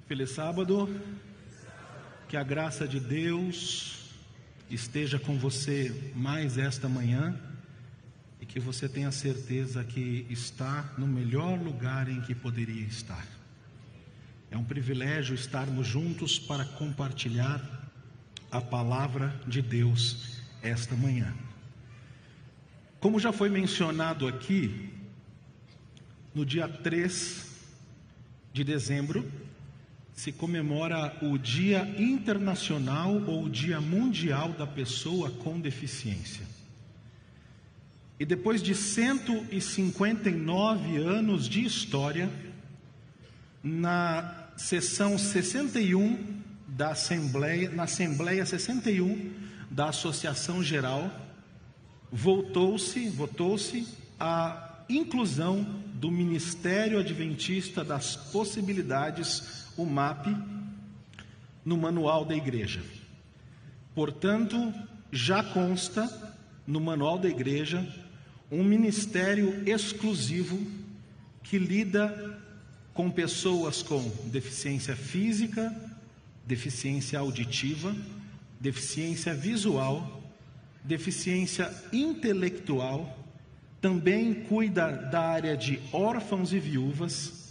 Feliz sábado, que a graça de Deus esteja com você mais esta manhã e que você tenha certeza que está no melhor lugar em que poderia estar. É um privilégio estarmos juntos para compartilhar a palavra de Deus esta manhã. Como já foi mencionado aqui, no dia 3 de dezembro, se comemora o Dia Internacional ou Dia Mundial da Pessoa com Deficiência. E depois de 159 anos de história, na sessão 61 da Assembleia, na Assembleia 61 da Associação Geral, votou-se a inclusão do Ministério Adventista das Possibilidades, o MAP, no manual da igreja. Portanto, já consta no manual da igreja um ministério exclusivo que lida com pessoas com deficiência física, deficiência auditiva, deficiência visual, deficiência intelectual. Também cuida da área de órfãos e viúvas,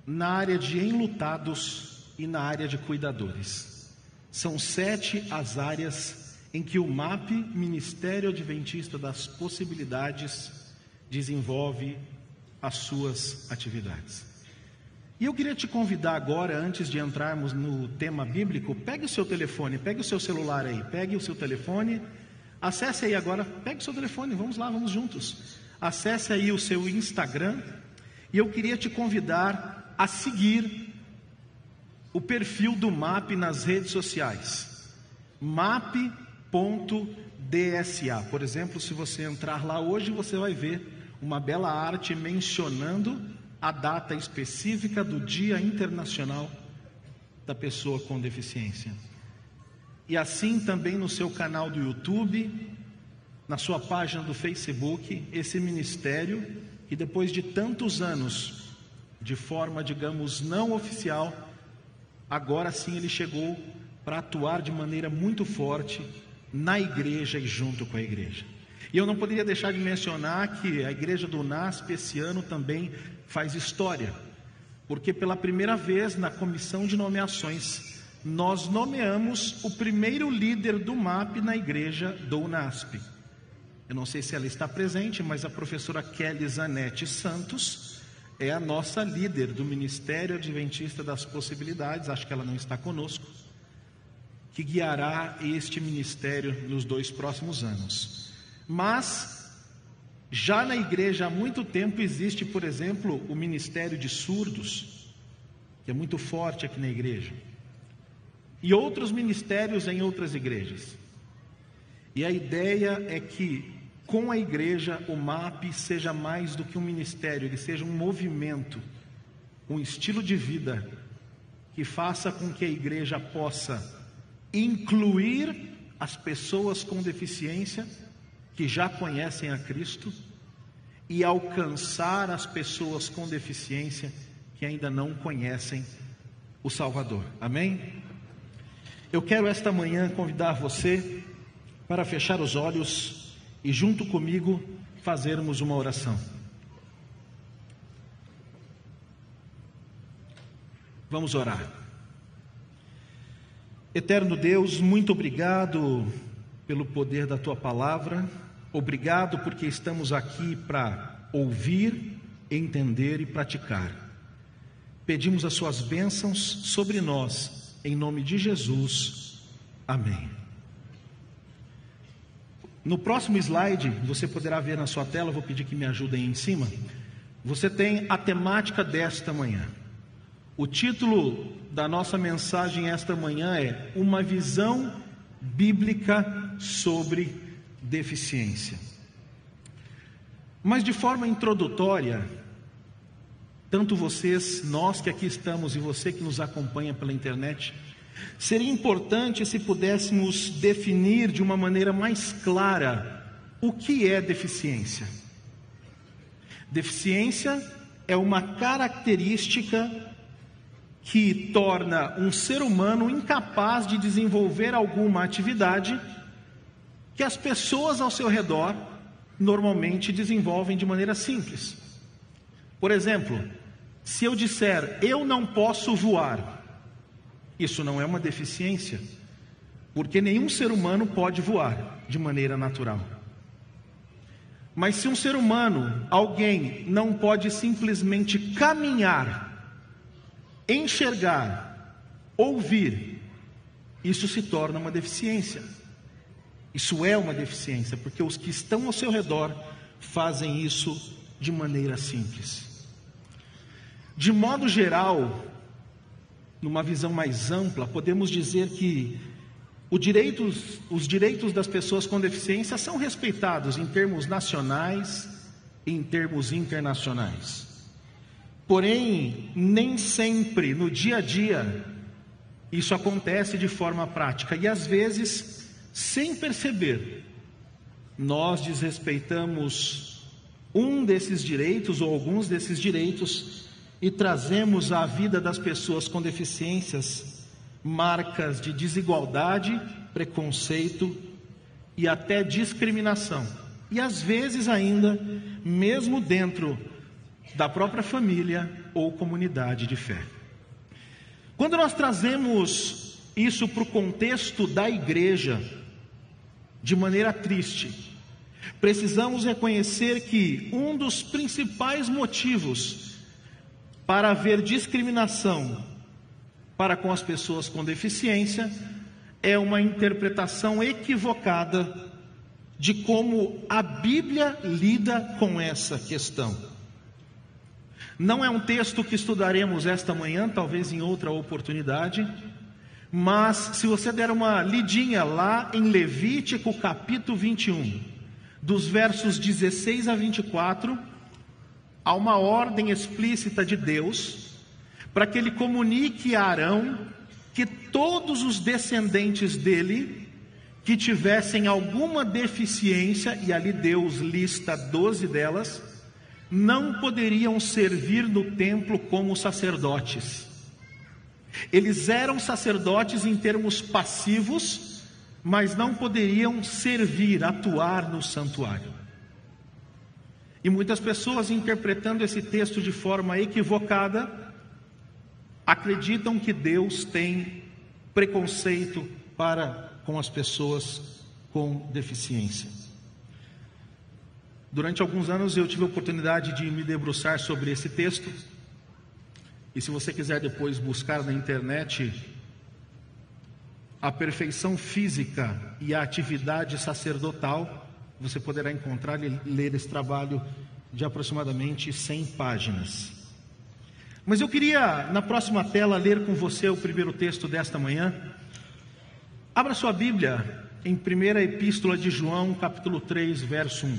na área de enlutados e na área de cuidadores. São 7 as áreas em que o MAP, Ministério Adventista das Possibilidades, desenvolve as suas atividades. E eu queria te convidar agora, antes de entrarmos no tema bíblico, pegue o seu telefone, pegue o seu celular aí, pegue o seu telefone, acesse aí agora, pegue o seu telefone, vamos lá, vamos juntos. Acesse aí o seu Instagram e eu queria te convidar a seguir o perfil do MAP nas redes sociais, map.dsa. Por exemplo, se você entrar lá hoje, você vai ver uma bela arte mencionando a data específica do Dia Internacional da Pessoa com Deficiência. E assim também no seu canal do YouTube, na sua página do Facebook, esse ministério, que depois de tantos anos, de forma, digamos, não oficial, agora sim ele chegou para atuar de maneira muito forte na igreja e junto com a igreja. E eu não poderia deixar de mencionar que a igreja do NASP esse ano também faz história, porque pela primeira vez na comissão de nomeações, nós nomeamos o primeiro líder do MAP na igreja do NASP. Eu não sei se ela está presente, mas a professora Kelly Zanetti Santos é a nossa líder do Ministério Adventista das Possibilidades, acho que ela não está conosco, que guiará este ministério nos 2 próximos anos. Mas, já na igreja há muito tempo existe, por exemplo, o Ministério de Surdos, que é muito forte aqui na igreja, e outros ministérios em outras igrejas. E a ideia é que, com a igreja, o MAP seja mais do que um ministério, ele seja um movimento, um estilo de vida, que faça com que a igreja possa incluir as pessoas com deficiência, que já conhecem a Cristo, e alcançar as pessoas com deficiência, que ainda não conhecem o Salvador. Amém? Eu quero esta manhã convidar você para fechar os olhos e junto comigo fazermos uma oração. Vamos orar. Eterno Deus, muito obrigado pelo poder da Tua palavra. Obrigado porque estamos aqui para ouvir, entender e praticar. Pedimos as Suas bênçãos sobre nós, em nome de Jesus. Amém. No próximo slide, você poderá ver na sua tela, vou pedir que me ajudem aí em cima. Você tem a temática desta manhã. O título da nossa mensagem esta manhã é Uma Visão Bíblica sobre Deficiência. Mas de forma introdutória, tanto vocês, nós que aqui estamos e você que nos acompanha pela internet, seria importante se pudéssemos definir de uma maneira mais clara o que é deficiência. Deficiência é uma característica que torna um ser humano incapaz de desenvolver alguma atividade que as pessoas ao seu redor normalmente desenvolvem de maneira simples. Por exemplo, se eu disser, eu não posso voar, isso não é uma deficiência, porque nenhum ser humano pode voar de maneira natural. Mas se um ser humano, alguém, não pode simplesmente caminhar, enxergar, ouvir, isso se torna uma deficiência. Isso é uma deficiência, porque os que estão ao seu redor fazem isso de maneira simples. De modo geral, numa visão mais ampla, podemos dizer que os direitos das pessoas com deficiência são respeitados em termos nacionais e em termos internacionais. Porém, nem sempre no dia a dia isso acontece de forma prática e às vezes, sem perceber, nós desrespeitamos um desses direitos ou alguns desses direitos e trazemos à vida das pessoas com deficiências marcas de desigualdade, preconceito e até discriminação. E às vezes ainda, mesmo dentro da própria família ou comunidade de fé. Quando nós trazemos isso para o contexto da igreja, de maneira triste, precisamos reconhecer que um dos principais motivos para haver discriminação para com as pessoas com deficiência é uma interpretação equivocada de como a Bíblia lida com essa questão. Não é um texto que estudaremos esta manhã, talvez em outra oportunidade, mas se você der uma lidinha lá em Levítico capítulo 21, dos versos 16 a 24, há uma ordem explícita de Deus para que ele comunique a Arão que todos os descendentes dele que tivessem alguma deficiência, e ali Deus lista 12 delas, não poderiam servir no templo como sacerdotes. Eles eram sacerdotes em termos passivos, mas não poderiam servir, atuar no santuário. E muitas pessoas, interpretando esse texto de forma equivocada, acreditam que Deus tem preconceito para com as pessoas com deficiência. Durante alguns anos eu tive a oportunidade de me debruçar sobre esse texto, e se você quiser depois buscar na internet a perfeição física e a atividade sacerdotal, você poderá encontrar e ler esse trabalho de aproximadamente 100 páginas. Mas eu queria, na próxima tela, ler com você o primeiro texto desta manhã. Abra sua Bíblia em 1ª Epístola de João, capítulo 3, verso 1.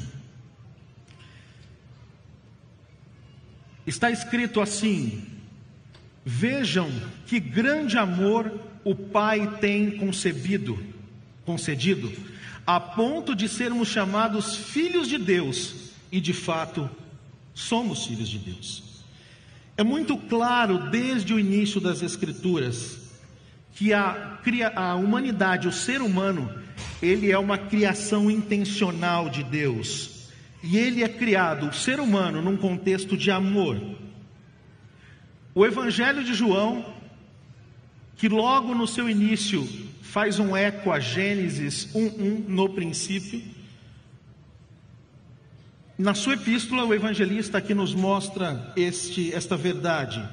Está escrito assim: vejam que grande amor o Pai tem concedido, a ponto de sermos chamados filhos de Deus, e de fato somos filhos de Deus. É muito claro desde o início das Escrituras que a humanidade, o ser humano, ele é uma criação intencional de Deus. E ele é criado, o ser humano, num contexto de amor. O Evangelho de João, que logo no seu início faz um eco a Gênesis 1:1 no princípio, na sua epístola, o evangelista aqui nos mostra esta verdade,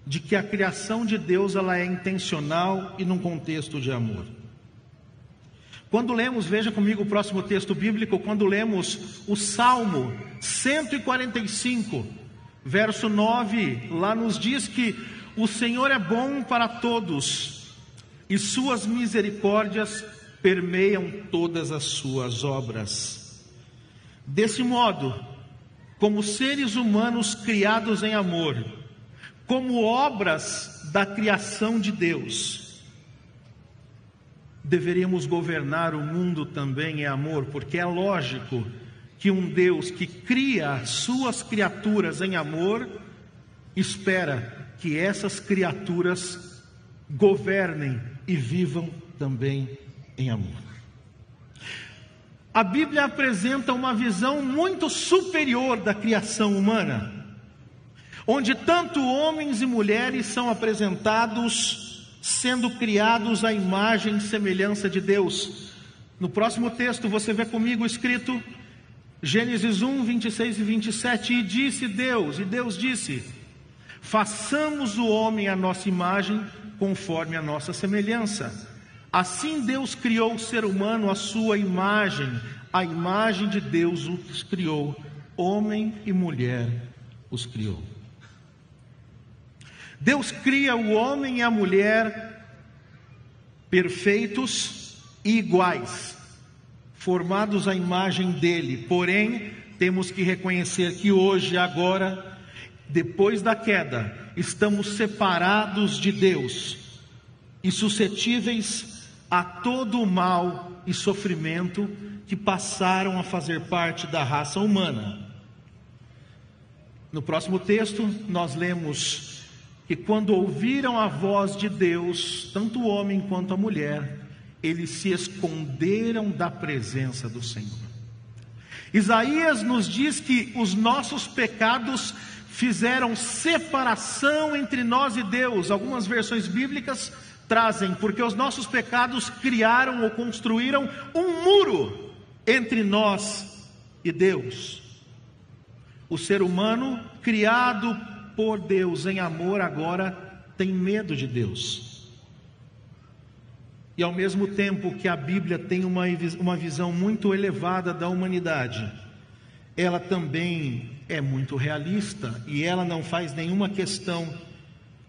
de que a criação de Deus ela é intencional e num contexto de amor. Quando lemos, veja comigo o próximo texto bíblico, quando lemos o Salmo 145, verso 9, lá nos diz que o Senhor é bom para todos, e suas misericórdias permeiam todas as suas obras. Desse modo, como seres humanos criados em amor, como obras da criação de Deus, deveríamos governar o mundo também em amor, porque é lógico que um Deus que cria suas criaturas em amor, espera que essas criaturas governem e vivam também em amor. A Bíblia apresenta uma visão muito superior da criação humana, onde tanto homens e mulheres são apresentados sendo criados à imagem e semelhança de Deus. No próximo texto você vê comigo escrito Gênesis 1, 26 e 27, e Deus disse: façamos o homem à nossa imagem, conforme a nossa semelhança. Assim Deus criou o ser humano à sua imagem, a imagem de Deus os criou, homem e mulher os criou. Deus cria o homem e a mulher perfeitos e iguais, formados à imagem dele. Porém, temos que reconhecer que hoje, agora, depois da queda, estamos separados de Deus e suscetíveis a todo o mal e sofrimento que passaram a fazer parte da raça humana. No próximo texto, nós lemos que quando ouviram a voz de Deus, tanto o homem quanto a mulher, eles se esconderam da presença do Senhor. Isaías nos diz que os nossos pecados fizeram separação entre nós e Deus. Algumas versões bíblicas trazem, porque os nossos pecados criaram ou construíram um muro entre nós e Deus. O ser humano, criado por Deus em amor, agora tem medo de Deus. E ao mesmo tempo que a Bíblia tem uma visão muito elevada da humanidade, ela também é muito realista, e ela não faz nenhuma questão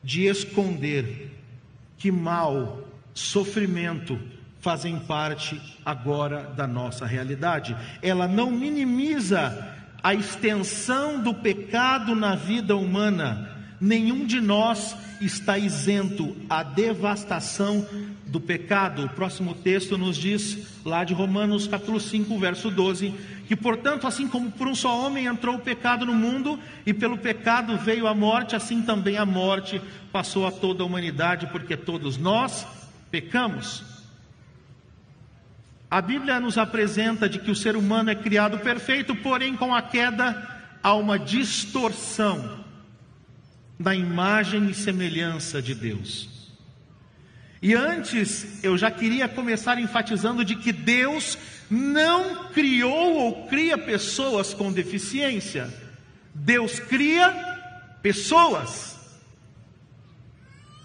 de esconder que mal, sofrimento fazem parte agora da nossa realidade. Ela não minimiza a extensão do pecado na vida humana. Nenhum de nós está isento à devastação do pecado. O próximo texto nos diz, lá de Romanos capítulo 5, verso 12, que portanto, assim como por um só homem entrou o pecado no mundo, e pelo pecado veio a morte, assim também a morte passou a toda a humanidade, porque todos nós pecamos. A Bíblia nos apresenta de que o ser humano é criado perfeito, porém com a queda há uma distorção da imagem e semelhança de Deus. E antes, eu já queria começar enfatizando de que Deus não criou ou cria pessoas com deficiência. Deus cria pessoas.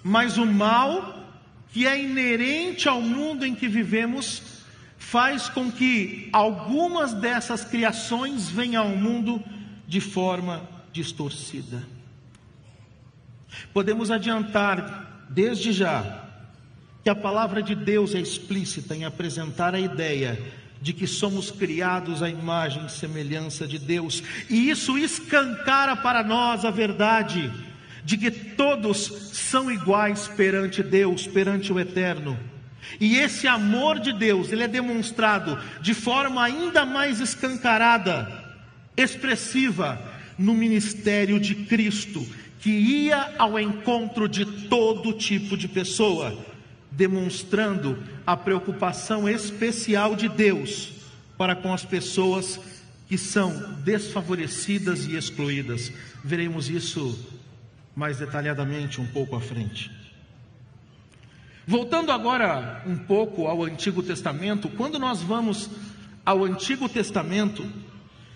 Mas o mal que é inerente ao mundo em que vivemos faz com que algumas dessas criações venham ao mundo de forma distorcida. Podemos adiantar desde já que a palavra de Deus é explícita em apresentar a ideia de que somos criados à imagem e semelhança de Deus, e isso escancara para nós a verdade de que todos são iguais perante Deus, perante o Eterno. E esse amor de Deus, ele é demonstrado de forma ainda mais escancarada, expressiva, no ministério de Cristo, que ia ao encontro de todo tipo de pessoa, demonstrando a preocupação especial de Deus para com as pessoas que são desfavorecidas e excluídas. Veremos isso mais detalhadamente um pouco à frente. Voltando agora um pouco ao Antigo Testamento, quando nós vamos ao Antigo Testamento,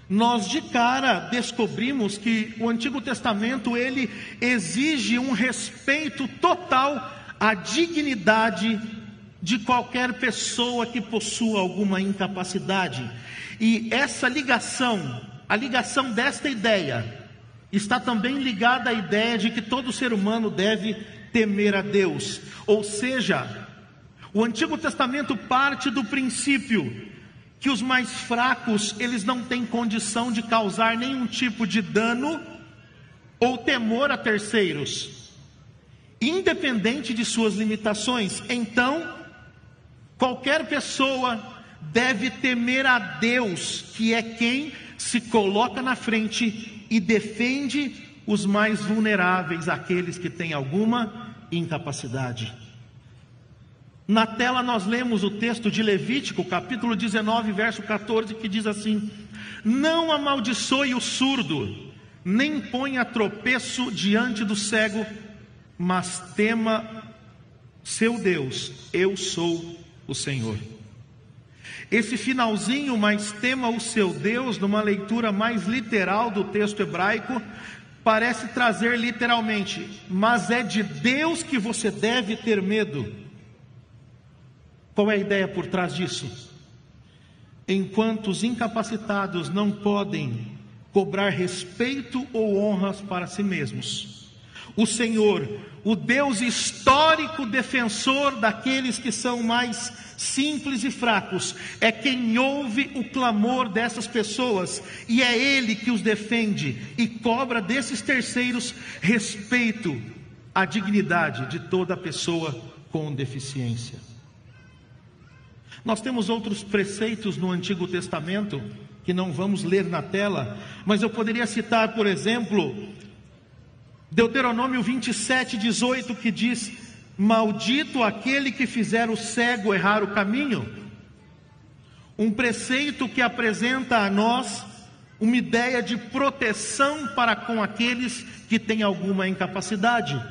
nós de cara descobrimos que o Antigo Testamento, ele exige um respeito total à dignidade de qualquer pessoa que possua alguma incapacidade. E essa ligação, a ligação desta ideia, está também ligada à ideia de que todo ser humano deve temer a Deus. Ou seja, o Antigo Testamento parte do princípio que os mais fracos, eles não têm condição de causar nenhum tipo de dano ou temor a terceiros, independente de suas limitações. Então, qualquer pessoa deve temer a Deus, que é quem se coloca na frente e defende os mais vulneráveis, aqueles que têm alguma incapacidade. Na tela nós lemos o texto de Levítico, capítulo 19, verso 14, que diz assim: não amaldiçoe o surdo, nem ponha tropeço diante do cego, mas tema seu Deus, eu sou o Senhor. Esse finalzinho, mas tema o seu Deus, numa leitura mais literal do texto hebraico, parece trazer literalmente: mas é de Deus que você deve ter medo. Qual é a ideia por trás disso? Enquanto os incapacitados não podem cobrar respeito ou honras para si mesmos, o Senhor, o Deus histórico defensor daqueles que são mais simples e fracos, é quem ouve o clamor dessas pessoas, e é Ele que os defende e cobra desses terceiros respeito à dignidade de toda pessoa com deficiência. Nós temos outros preceitos no Antigo Testamento que não vamos ler na tela, mas eu poderia citar, por exemplo, Deuteronômio 27:18, que diz: maldito aquele que fizer o cego errar o caminho. Um preceito que apresenta a nós uma ideia de proteção para com aqueles que têm alguma incapacidade.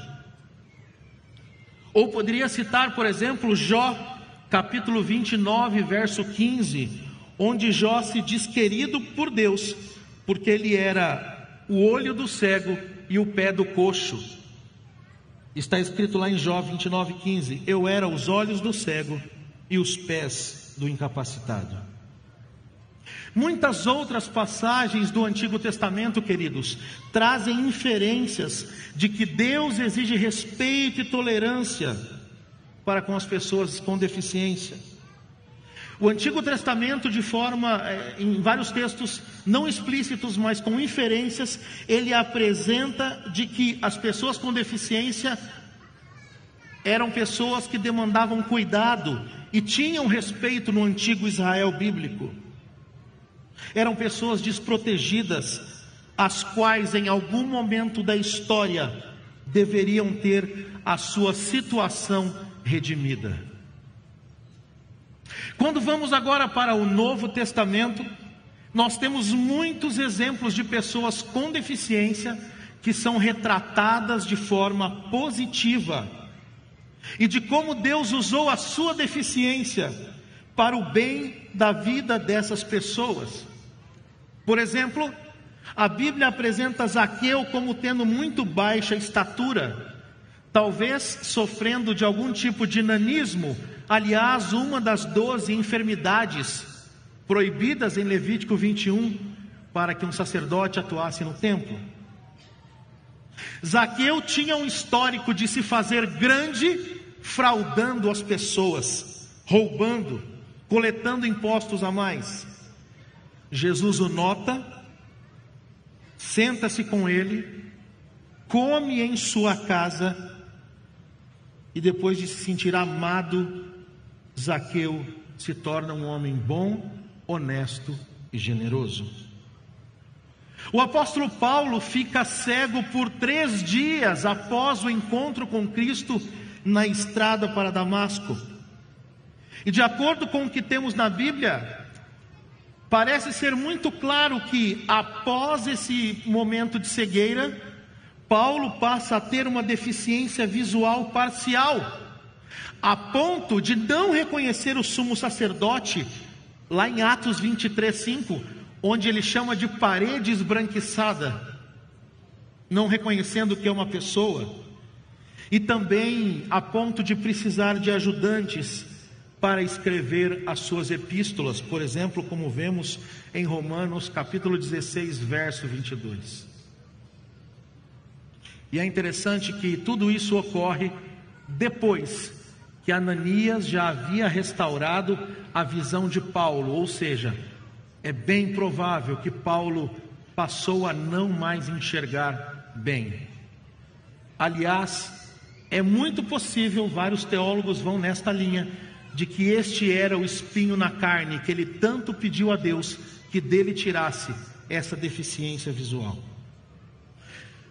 Ou poderia citar, por exemplo, Jó, capítulo 29, verso 15, onde Jó se diz querido por Deus, porque ele era o olho do cego e o pé do coxo. Está escrito lá em Jó 29:15: eu era os olhos do cego e os pés do incapacitado. Muitas outras passagens do Antigo Testamento, queridos, trazem inferências de que Deus exige respeito e tolerância para com as pessoas com deficiência. O Antigo Testamento, de forma, em vários textos não explícitos, mas com inferências, ele apresenta de que as pessoas com deficiência eram pessoas que demandavam cuidado e tinham respeito no antigo Israel bíblico. Eram pessoas desprotegidas, as quais em algum momento da história deveriam ter a sua situação redimida. Quando vamos agora para o Novo Testamento, nós temos muitos exemplos de pessoas com deficiência que são retratadas de forma positiva, e de como Deus usou a sua deficiência para o bem da vida dessas pessoas. Por exemplo, a Bíblia apresenta Zaqueu como tendo muito baixa estatura, talvez sofrendo de algum tipo de nanismo, aliás, uma das 12 enfermidades proibidas em Levítico 21, para que um sacerdote atuasse no templo. Zaqueu tinha um histórico de se fazer grande, fraudando as pessoas, roubando, coletando impostos a mais. Jesus o nota, senta-se com ele, come em sua casa, e depois de se sentir amado, Zaqueu se torna um homem bom, honesto e generoso. O apóstolo Paulo fica cego por 3 dias após o encontro com Cristo na estrada para Damasco. E de acordo com o que temos na Bíblia, parece ser muito claro que após esse momento de cegueira, Paulo passa a ter uma deficiência visual parcial, a ponto de não reconhecer o sumo sacerdote, lá em Atos 23:5, onde ele chama de parede esbranquiçada, não reconhecendo que é uma pessoa, e também a ponto de precisar de ajudantes para escrever as suas epístolas, por exemplo, como vemos em Romanos capítulo 16, verso 22. E é interessante que tudo isso ocorre depois que Ananias já havia restaurado a visão de Paulo, ou seja, é bem provável que Paulo passou a não mais enxergar bem. Aliás, é muito possível, vários teólogos vão nesta linha, de que este era o espinho na carne, que ele tanto pediu a Deus que dele tirasse essa deficiência visual.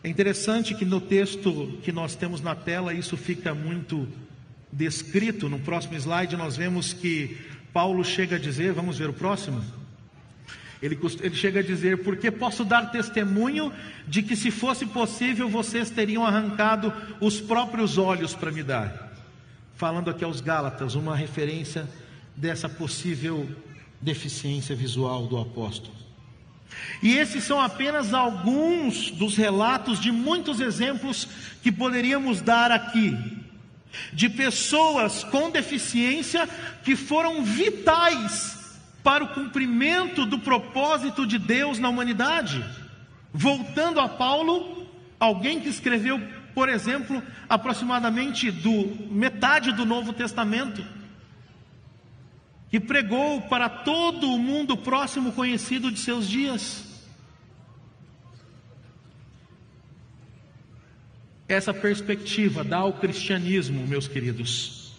É interessante que no texto que nós temos na tela, isso fica muito descrito. No próximo slide nós vemos que Paulo chega a dizer, vamos ver o próximo? Ele chega a dizer: porque posso dar testemunho de que, se fosse possível, vocês teriam arrancado os próprios olhos para me dar. Falando aqui aos Gálatas, uma referência dessa possível deficiência visual do apóstolo. E esses são apenas alguns dos relatos de muitos exemplos que poderíamos dar aqui, de pessoas com deficiência que foram vitais para o cumprimento do propósito de Deus na humanidade. Voltando a Paulo, alguém que escreveu, por exemplo, aproximadamente metade do Novo Testamento, que pregou para todo o mundo próximo conhecido de seus dias. Essa perspectiva dá ao cristianismo, meus queridos,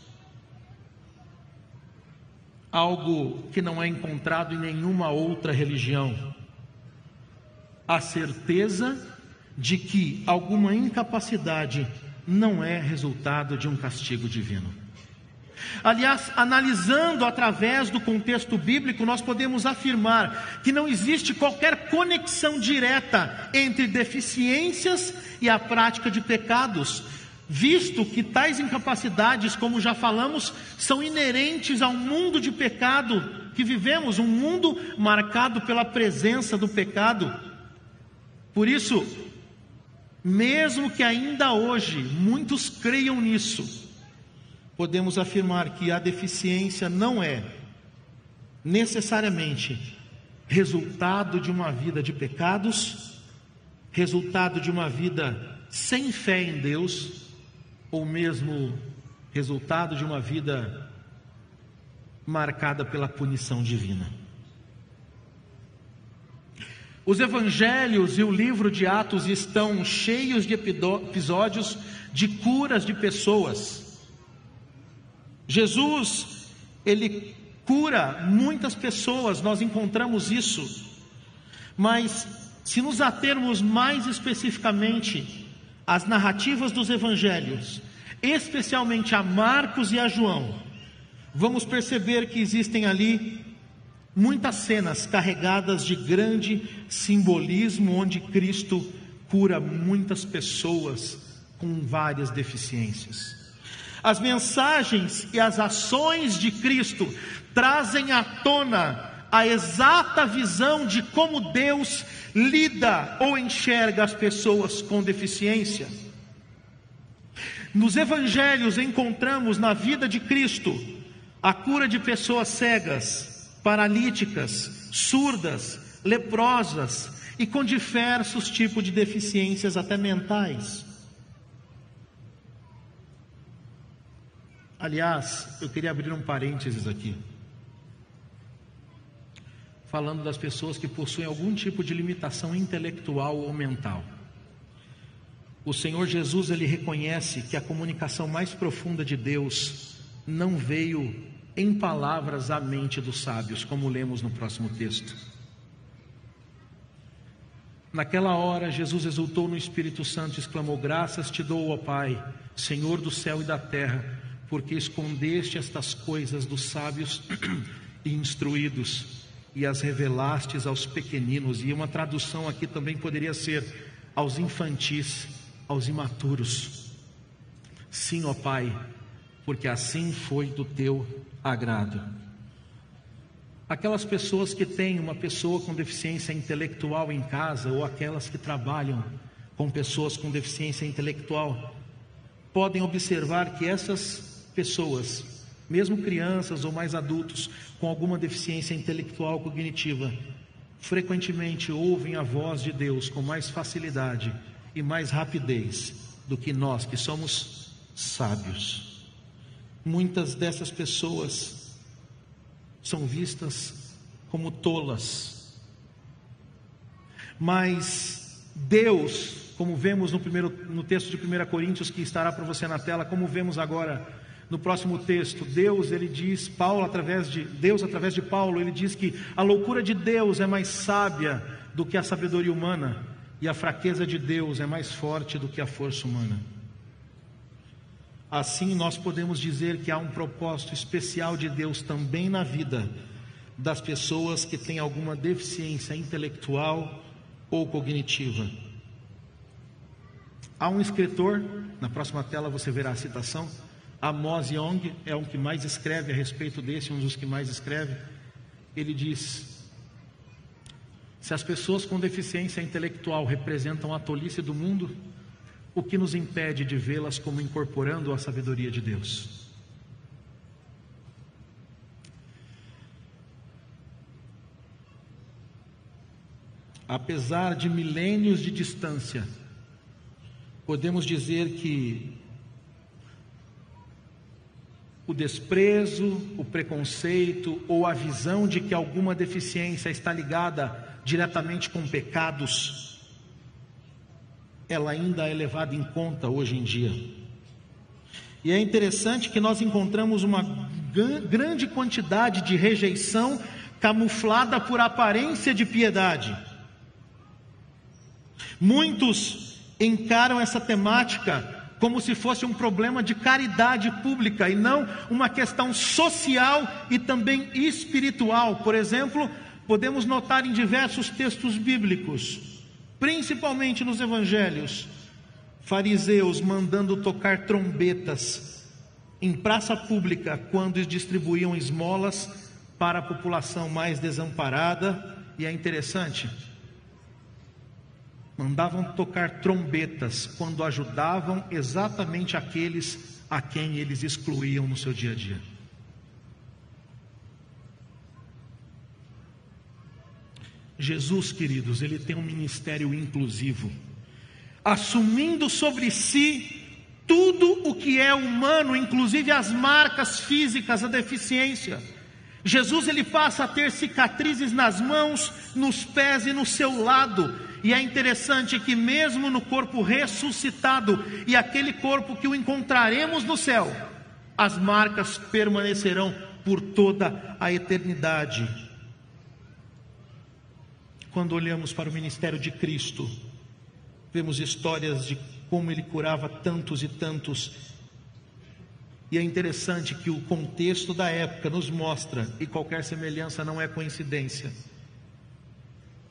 algo que não é encontrado em nenhuma outra religião: a certeza de que alguma incapacidade não é resultado de um castigo divino. Aliás, analisando através do contexto bíblico, nós podemos afirmar que não existe qualquer conexão direta entre deficiências e a prática de pecados, visto que tais incapacidades, como já falamos, são inerentes ao mundo de pecado que vivemos, um mundo marcado pela presença do pecado. Por isso, mesmo que ainda hoje muitos creiam nisso, podemos afirmar que a deficiência não é necessariamente resultado de uma vida de pecados, resultado de uma vida sem fé em Deus, ou mesmo resultado de uma vida marcada pela punição divina. Os evangelhos e o livro de Atos estão cheios de episódios de curas de pessoas. Jesus, ele cura muitas pessoas, nós encontramos isso. Mas se nos atermos mais especificamente às narrativas dos evangelhos, especialmente a Marcos e a João, vamos perceber que existem ali muitas cenas carregadas de grande simbolismo, onde Cristo cura muitas pessoas com várias deficiências. As mensagens e as ações de Cristo trazem à tona a exata visão de como Deus lida ou enxerga as pessoas com deficiência. Nos evangelhos encontramos na vida de Cristo a cura de pessoas cegas, paralíticas, surdas, leprosas e com diversos tipos de deficiências, até mentais. Aliás, eu queria abrir um parênteses aqui, falando das pessoas que possuem algum tipo de limitação intelectual ou mental. O Senhor Jesus, ele reconhece que a comunicação mais profunda de Deus não veio em palavras à mente dos sábios, como lemos no próximo texto. Naquela hora, Jesus exultou no Espírito Santo e exclamou: graças te dou, ó Pai, Senhor do céu e da terra, porque escondeste estas coisas dos sábios e instruídos e as revelastes aos pequeninos. E uma tradução aqui também poderia ser aos infantis, aos imaturos. Sim, ó Pai, porque assim foi do teu agrado. Aquelas pessoas que têm uma pessoa com deficiência intelectual em casa, ou aquelas que trabalham com pessoas com deficiência intelectual, podem observar que essas pessoas, mesmo crianças ou mais adultos com alguma deficiência intelectual cognitiva, frequentemente ouvem a voz de Deus com mais facilidade e mais rapidez do que nós, que somos sábios. Muitas dessas pessoas são vistas como tolas, mas Deus, como vemos no texto de 1 Coríntios, que estará para você na tela, como vemos agora no próximo texto, Deus, através de Paulo, ele diz que a loucura de Deus é mais sábia do que a sabedoria humana, e a fraqueza de Deus é mais forte do que a força humana. Assim, nós podemos dizer que há um propósito especial de Deus também na vida das pessoas que têm alguma deficiência intelectual ou cognitiva. Há um escritor, na próxima tela você verá a citação, Amos Yong, é um que mais escreve a respeito desse, um dos que mais escreve. Ele diz: se as pessoas com deficiência intelectual representam a tolice do mundo, o que nos impede de vê-las como incorporando a sabedoria de Deus? Apesar de milênios de distância, podemos dizer que o desprezo, o preconceito ou a visão de que alguma deficiência está ligada diretamente com pecados, ela ainda é levada em conta hoje em dia. E é interessante que nós encontramos uma grande quantidade de rejeição camuflada por aparência de piedade. Muitos encaram essa temática como se fosse um problema de caridade pública e não uma questão social e também espiritual. Por exemplo, podemos notar em diversos textos bíblicos, principalmente nos evangelhos, fariseus mandando tocar trombetas em praça pública quando distribuíam esmolas para a população mais desamparada. E é interessante, mandavam tocar trombetas quando ajudavam exatamente aqueles a quem eles excluíam no seu dia a dia. Jesus, queridos, ele tem um ministério inclusivo, assumindo sobre si tudo o que é humano, inclusive as marcas físicas, a deficiência. Jesus, ele passa a ter cicatrizes nas mãos, nos pés e no seu lado. E é interessante que mesmo no corpo ressuscitado e aquele corpo que o encontraremos no céu, as marcas permanecerão por toda a eternidade. Quando olhamos para o ministério de Cristo, vemos histórias de como ele curava tantos e tantos. E é interessante que o contexto da época nos mostra, e qualquer semelhança não é coincidência,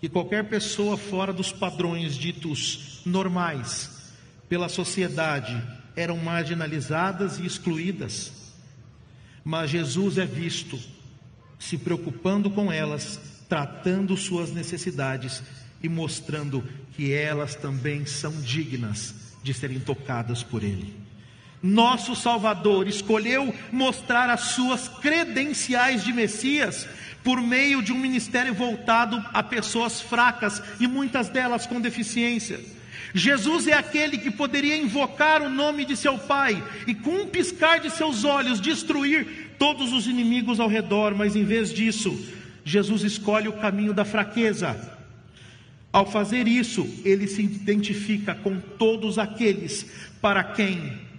que qualquer pessoa fora dos padrões ditos normais pela sociedade eram marginalizadas e excluídas. Mas Jesus é visto se preocupando com elas, tratando suas necessidades e mostrando que elas também são dignas de serem tocadas por Ele. Nosso Salvador escolheu mostrar as suas credenciais de Messias por meio de um ministério voltado a pessoas fracas e muitas delas com deficiência. Jesus é aquele que poderia invocar o nome de seu Pai e com um piscar de seus olhos destruir todos os inimigos ao redor, mas em vez disso, Jesus escolhe o caminho da fraqueza. Ao fazer isso, ele se identifica com todos aqueles para quem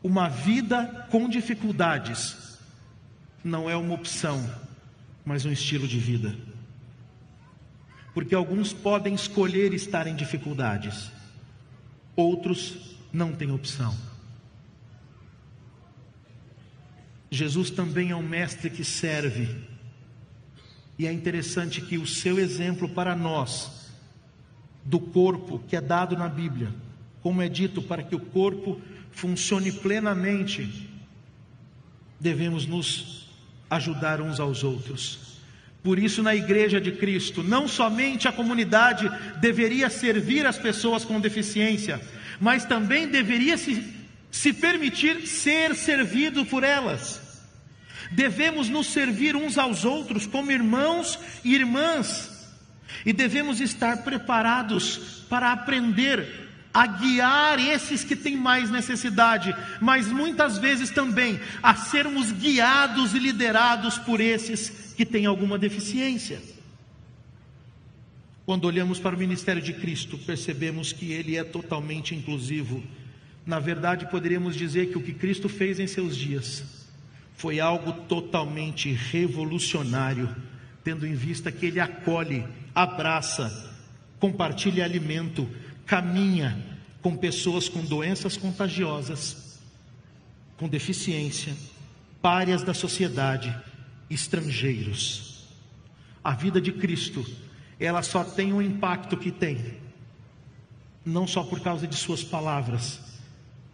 uma vida com dificuldades não é uma opção, mas um estilo de vida. Porque alguns podem escolher estar em dificuldades, outros não têm opção. Jesus também é um mestre que serve, e é interessante que o seu exemplo para nós, do corpo que é dado na Bíblia, como é dito, para que o corpo funcione plenamente, devemos nos ajudar uns aos outros. Por isso, na Igreja de Cristo, não somente a comunidade deveria servir as pessoas com deficiência, mas também deveria se permitir ser servido por elas. Devemos nos servir uns aos outros como irmãos e irmãs, e devemos estar preparados para aprender a guiar esses que têm mais necessidade, mas muitas vezes também a sermos guiados e liderados por esses que têm alguma deficiência. Quando olhamos para o ministério de Cristo, percebemos que ele é totalmente inclusivo. Na verdade, poderíamos dizer que o que Cristo fez em seus dias foi algo totalmente revolucionário, tendo em vista que ele acolhe, abraça compartilha alimento, caminha com pessoas com doenças contagiosas, com deficiência, párias da sociedade, estrangeiros. A vida de Cristo, ela só tem o impacto que tem, não só por causa de suas palavras,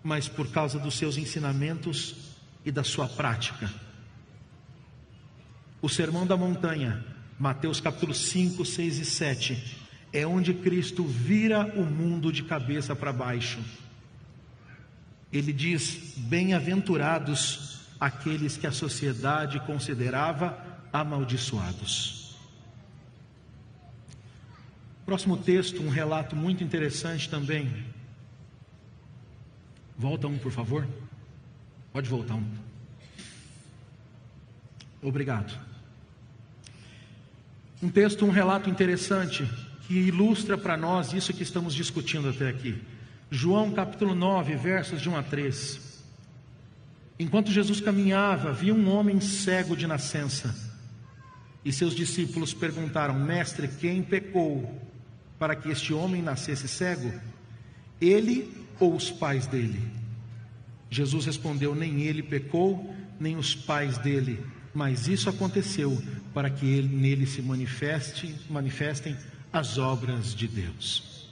mas por causa dos seus ensinamentos e da sua prática. O Sermão da Montanha, Mateus capítulo 5, 6 e 7, é onde Cristo vira o mundo de cabeça para baixo. Ele diz: bem-aventurados aqueles que a sociedade considerava amaldiçoados. Próximo texto, um relato muito interessante também. Volta um, por favor. Pode voltar um. Obrigado. Um texto, um relato interessante que ilustra para nós isso que estamos discutindo até aqui. João capítulo 9, versos de 1 a 3. Enquanto Jesus caminhava, viu um homem cego de nascença. E seus discípulos perguntaram: Mestre, quem pecou para que este homem nascesse cego? Ele ou os pais dele? Jesus respondeu: nem ele pecou, nem os pais dele, mas isso aconteceu para que nele se manifestem as obras de Deus.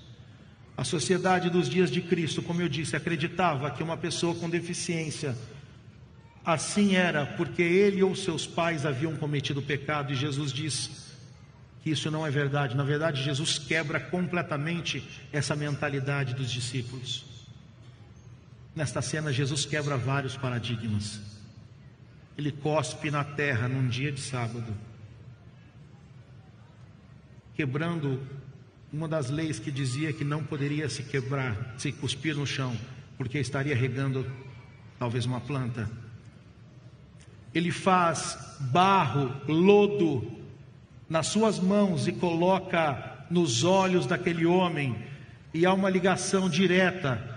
A sociedade dos dias de Cristo, como eu disse, acreditava que uma pessoa com deficiência assim era porque ele ou seus pais haviam cometido pecado, e Jesus diz que isso não é verdade. Na verdade, Jesus quebra completamente essa mentalidade dos discípulos. Nesta cena, Jesus quebra vários paradigmas. Ele cospe na terra num dia de sábado, quebrando uma das leis que dizia que não poderia se cuspir no chão, porque estaria regando talvez uma planta. Ele faz barro, lodo nas suas mãos e coloca nos olhos daquele homem, e há uma ligação direta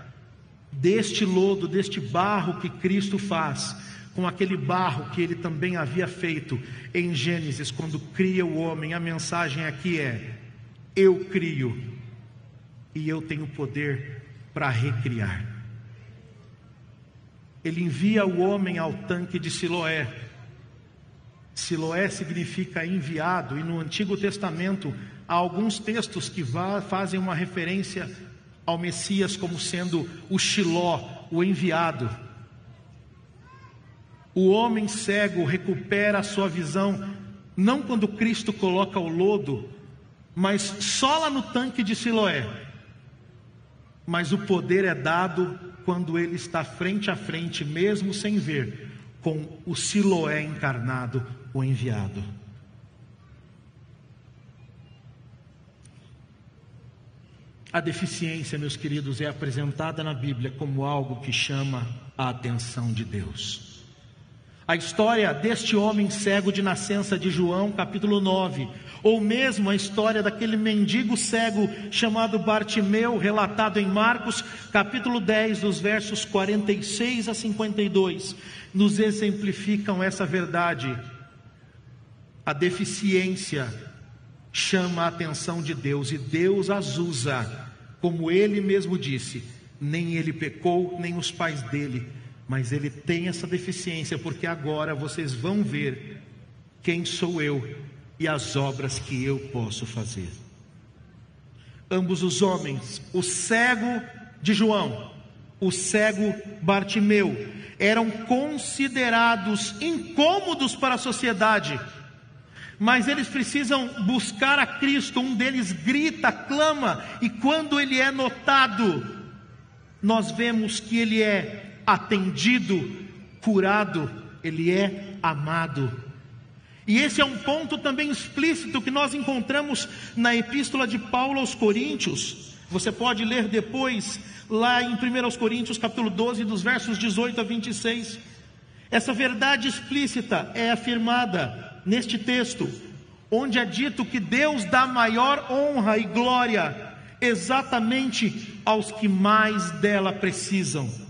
deste lodo, deste barro que Cristo faz, com aquele barro que ele também havia feito em Gênesis, quando cria o homem. A mensagem aqui é: eu crio e eu tenho poder para recriar. Ele envia o homem ao tanque de Siloé. Siloé significa enviado, e no Antigo Testamento há alguns textos que fazem uma referência ao Messias como sendo o Shiló, o enviado. O homem cego recupera a sua visão, não quando Cristo coloca o lodo, mas só lá no tanque de Siloé. Mas o poder é dado quando ele está frente a frente, mesmo sem ver, com o Siloé encarnado, o enviado. A deficiência, meus queridos, é apresentada na Bíblia como algo que chama a atenção de Deus. A história deste homem cego de nascença de João, capítulo 9, ou mesmo a história daquele mendigo cego chamado Bartimeu, relatado em Marcos, capítulo 10, dos versos 46 a 52, nos exemplificam essa verdade. A deficiência chama a atenção de Deus, e Deus as usa, como ele mesmo disse: nem ele pecou, nem os pais dele, mas ele tem essa deficiência, porque agora vocês vão ver quem sou eu e as obras que eu posso fazer. Ambos os homens, o cego de João, o cego Bartimeu, eram considerados incômodos para a sociedade, mas eles precisam buscar a Cristo. Um deles grita, clama, e quando ele é notado, nós vemos que ele é atendido, curado, ele é amado. E esse é um ponto também explícito que nós encontramos na epístola de Paulo aos Coríntios. Você pode ler depois, lá em 1 Coríntios capítulo 12, dos versos 18 a 26. Essa verdade explícita é afirmada neste texto, onde é dito que Deus dá maior honra e glória exatamente aos que mais dela precisam.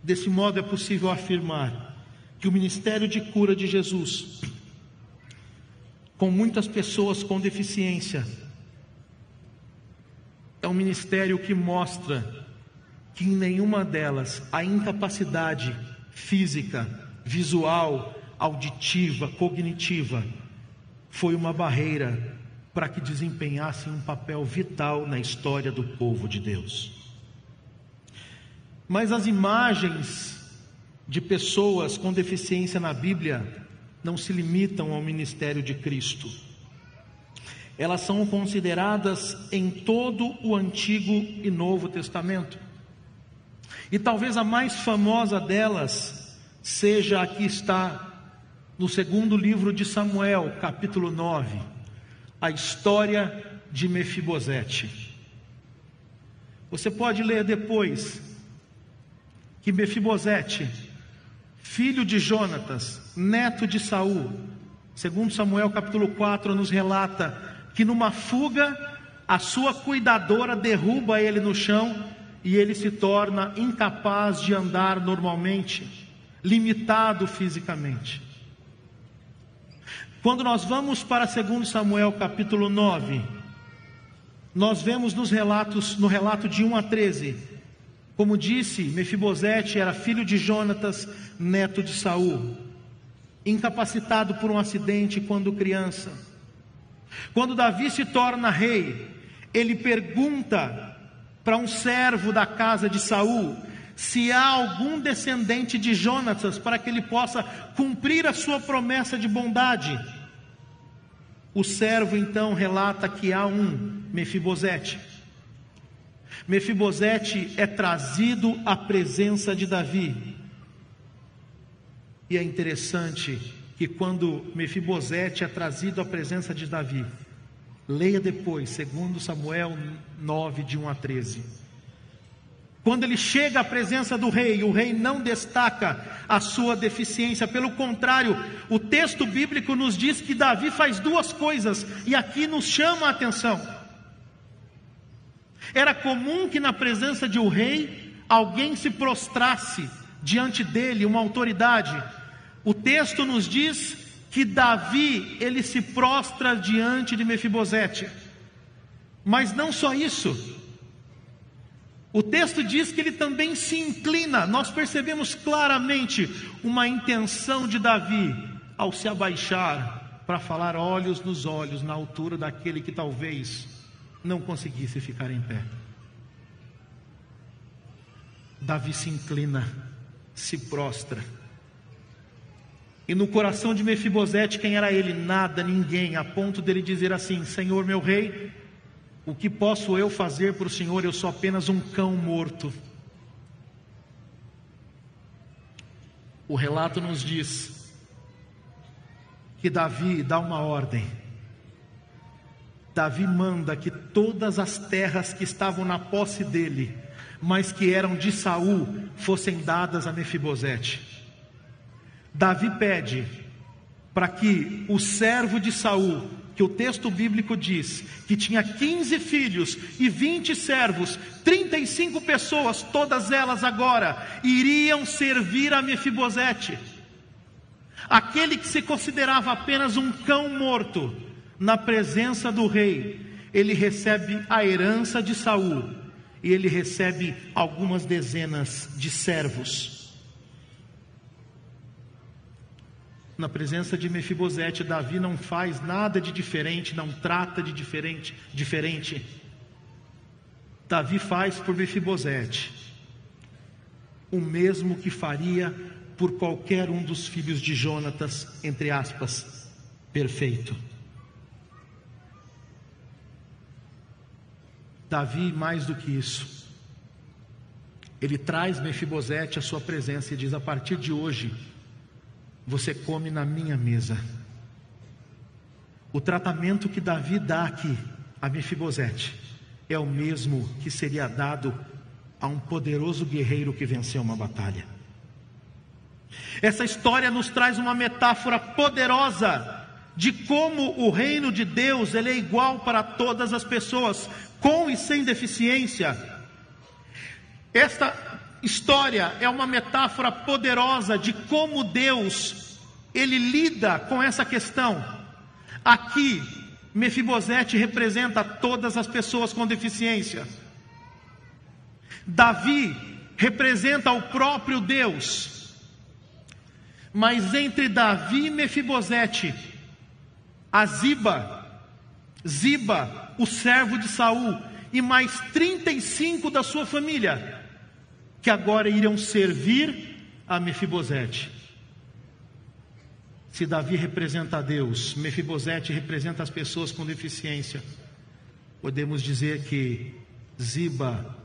Desse modo é possível afirmar que o ministério de cura de Jesus, com muitas pessoas com deficiência, é um ministério que mostra que em nenhuma delas a incapacidade física, visual, auditiva, cognitiva foi uma barreira para que desempenhassem um papel vital na história do povo de Deus. Mas as imagens de pessoas com deficiência na Bíblia não se limitam ao ministério de Cristo. Elas são consideradas em todo o Antigo e Novo Testamento. E talvez a mais famosa delas seja a que está no segundo livro de Samuel, capítulo 9, a história de Mefibosete. Você pode ler depois que Mefibosete, filho de Jonatas, neto de Saul, segundo Samuel capítulo 4, nos relata que numa fuga, a sua cuidadora derruba ele no chão e ele se torna incapaz de andar normalmente, limitado fisicamente. Quando nós vamos para 2 Samuel capítulo 9, nós vemos no relato de 1 a 13, como disse, Mefibosete era filho de Jonatas, neto de Saul, incapacitado por um acidente quando criança. Quando Davi se torna rei, ele pergunta para um servo da casa de Saul se há algum descendente de Jonatas para que ele possa cumprir a sua promessa de bondade. O servo então relata que há um Mefibosete. Mefibosete é trazido à presença de Davi. E é interessante que quando Mefibosete é trazido à presença de Davi, leia depois, 2 Samuel 9, de 1 a 13. Quando ele chega à presença do rei, o rei não destaca a sua deficiência, pelo contrário, o texto bíblico nos diz que Davi faz duas coisas, e aqui nos chama a atenção. Era comum que na presença de um rei, alguém se prostrasse diante dele, uma autoridade. O texto nos diz que Davi, ele se prostra diante de Mefibosete. Mas não só isso. O texto diz que ele também se inclina. Nós percebemos claramente uma intenção de Davi ao se abaixar para falar olhos nos olhos, na altura daquele que talvez não conseguisse ficar em pé. Davi se inclina, se prostra. E no coração de Mefibosete, quem era ele? Nada, ninguém, a ponto dele dizer assim: Senhor meu rei, o que posso eu fazer para o Senhor? Eu sou apenas um cão morto. O relato nos diz que Davi dá uma ordem. Davi manda que todas as terras que estavam na posse dele, mas que eram de Saul, fossem dadas a Mefibosete. Davi pede para que o servo de Saul, que o texto bíblico diz que tinha 15 filhos e 20 servos, 35 pessoas, todas elas agora iriam servir a Mefibosete. Aquele que se considerava apenas um cão morto, na presença do rei, ele recebe a herança de Saul e ele recebe algumas dezenas de servos. Na presença de Mefibosete, Davi não faz nada de diferente, não trata de diferente. Davi faz por Mefibosete o mesmo que faria por qualquer um dos filhos de Jonatas, entre aspas, perfeito. Davi, mais do que isso, ele traz Mefibosete à sua presença e diz: a partir de hoje, você come na minha mesa. O tratamento que Davi dá aqui a Mefibosete é o mesmo que seria dado a um poderoso guerreiro que venceu uma batalha. Essa história nos traz uma metáfora poderosa de como o reino de Deus ele é igual para todas as pessoas, com e sem deficiência. Esta história é uma metáfora poderosa de como Deus ele lida com essa questão. Aqui Mefibosete representa todas as pessoas com deficiência. Davi representa o próprio Deus. Mas entre Davi e Mefibosete, a Ziba, o servo de Saul, e mais 35 da sua família, que agora irão servir a Mefibosete. Se Davi representa a Deus, Mefibosete representa as pessoas com deficiência, podemos dizer que Ziba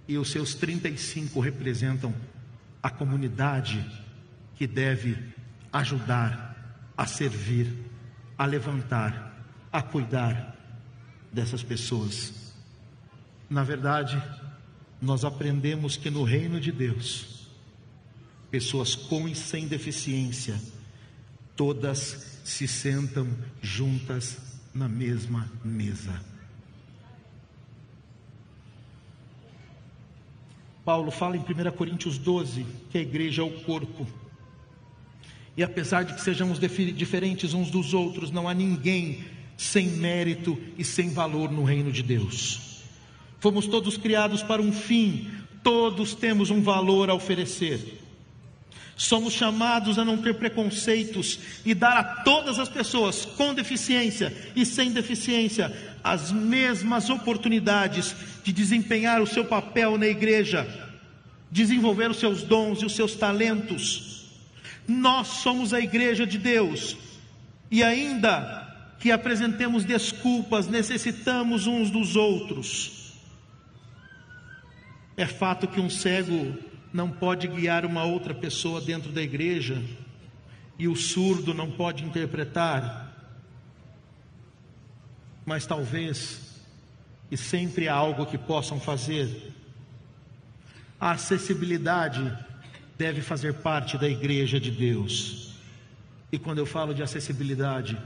e os seus 35 representam a comunidade que deve ajudar, a servir, a levantar, a cuidar dessas pessoas. Na verdade, nós aprendemos que no reino de Deus, pessoas com e sem deficiência, todas se sentam juntas na mesma mesa. Paulo fala em 1 Coríntios 12 que a igreja é o corpo. E apesar de que sejamos diferentes uns dos outros, não há ninguém sem mérito e sem valor no reino de Deus. Fomos todos criados para um fim, todos temos um valor a oferecer. Somos chamados a não ter preconceitos e dar a todas as pessoas com deficiência e sem deficiência as mesmas oportunidades de desempenhar o seu papel na igreja, desenvolver os seus dons e os seus talentos. Nós somos a igreja de Deus, e ainda que apresentemos desculpas, necessitamos uns dos outros. É fato que um cego não pode guiar uma outra pessoa dentro da igreja, e o surdo não pode interpretar, mas talvez, e sempre há algo que possam fazer. A acessibilidade deve fazer parte da igreja de Deus. E quando eu falo de acessibilidade,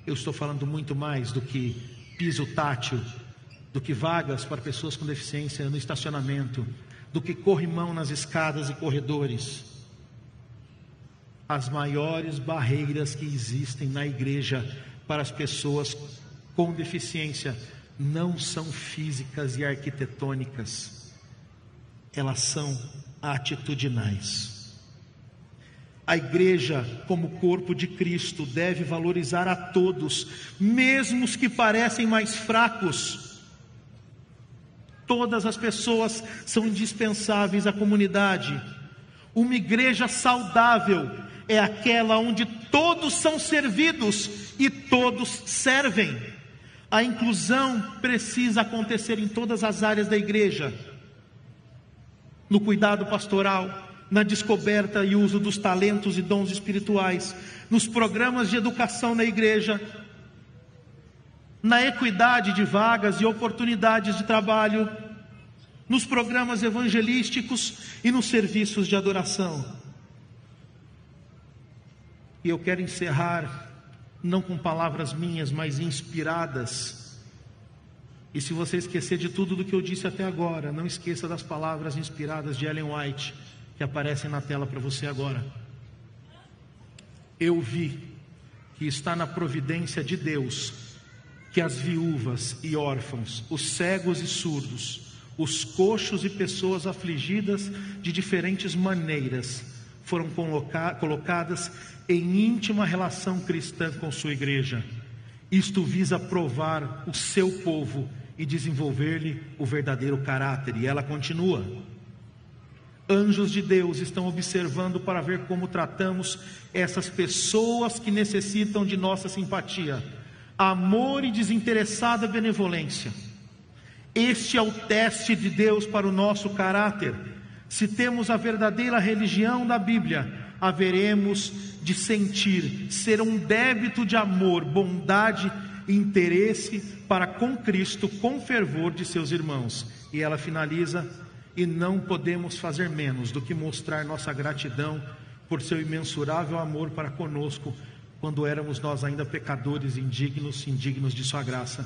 eu estou falando muito mais do que piso tátil, do que vagas para pessoas com deficiência no estacionamento, do que corrimão nas escadas e corredores. As maiores barreiras que existem na igreja para as pessoas com deficiência não são físicas e arquitetônicas, elas são atitudinais. A igreja, como corpo de Cristo, deve valorizar a todos, mesmo os que parecem mais fracos. Todas as pessoas são indispensáveis à comunidade. Uma igreja saudável é aquela onde todos são servidos e todos servem. A inclusão precisa acontecer em todas as áreas da igreja. No cuidado pastoral, na descoberta e uso dos talentos e dons espirituais, nos programas de educação na igreja, na equidade de vagas e oportunidades de trabalho, nos programas evangelísticos e nos serviços de adoração. E eu quero encerrar não com palavras minhas, mas inspiradas. E se você esquecer de tudo do que eu disse até agora, não esqueça das palavras inspiradas de Ellen White, que aparecem na tela para você agora. Eu vi que está na providência de Deus que as viúvas e órfãos, os cegos e surdos, os coxos e pessoas afligidas de diferentes maneiras foram colocadas em íntima relação cristã com sua igreja. Isto visa provar o seu povo e desenvolver-lhe o verdadeiro caráter. E ela continua: anjos de Deus estão observando para ver como tratamos essas pessoas que necessitam de nossa simpatia, amor e desinteressada benevolência. Este é o teste de Deus para o nosso caráter. Se temos a verdadeira religião da Bíblia, haveremos de sentir ser um débito de amor, bondade e interesse para com Cristo, com fervor de seus irmãos. E ela finaliza: e não podemos fazer menos do que mostrar nossa gratidão por seu imensurável amor para conosco, quando éramos nós ainda pecadores, indignos de sua graça,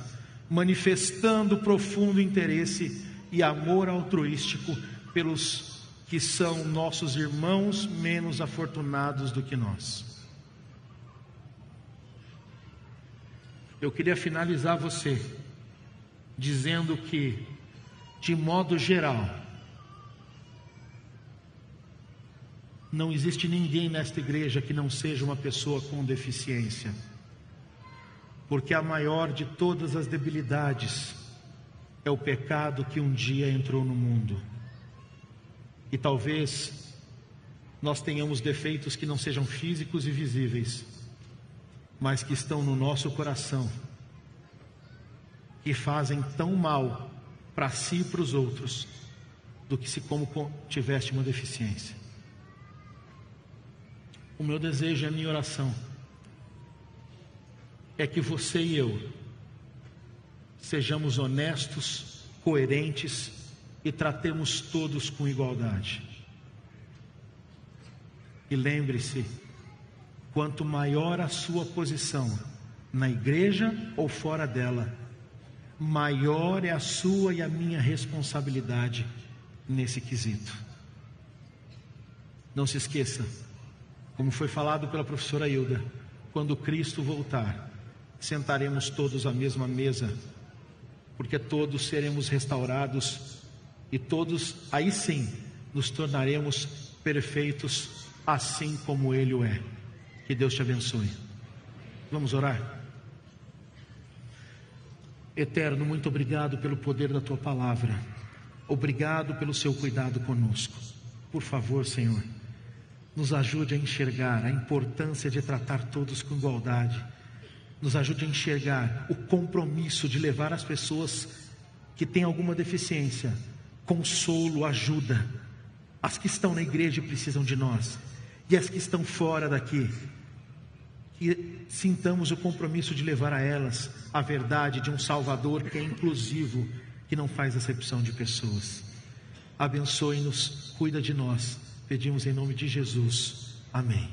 manifestando profundo interesse e amor altruístico pelos que são nossos irmãos menos afortunados do que nós. eu queria finalizar você dizendo que, de modo geral, não existe ninguém nesta igreja que não seja uma pessoa com deficiência, porque a maior de todas as debilidades é o pecado que um dia entrou no mundo. E talvez nós tenhamos defeitos que não sejam físicos e visíveis, mas que estão no nosso coração, que fazem tão mal para si e para os outros, do que se como tiveste uma deficiência. O meu desejo e a minha oração é que você e eu sejamos honestos, coerentes e tratemos todos com igualdade. E lembre-se, quanto maior a sua posição na igreja ou fora dela, maior é a sua e a minha responsabilidade nesse quesito. Não se esqueça, como foi falado pela professora Hilda, quando Cristo voltar, sentaremos todos à mesma mesa, porque todos seremos restaurados e todos, aí sim, nos tornaremos perfeitos, assim como Ele o é. Que Deus te abençoe. Vamos orar? Eterno, muito obrigado pelo poder da Tua palavra. Obrigado pelo Seu cuidado conosco. Por favor, Senhor, nos ajude a enxergar a importância de tratar todos com igualdade. Nos ajude a enxergar o compromisso de levar as pessoas que têm alguma deficiência consolo, ajuda. As que estão na igreja precisam de nós, e as que estão fora daqui, que sintamos o compromisso de levar a elas a verdade de um Salvador que é inclusivo, que não faz acepção de pessoas. Abençoe-nos, cuida de nós, pedimos em nome de Jesus, amém.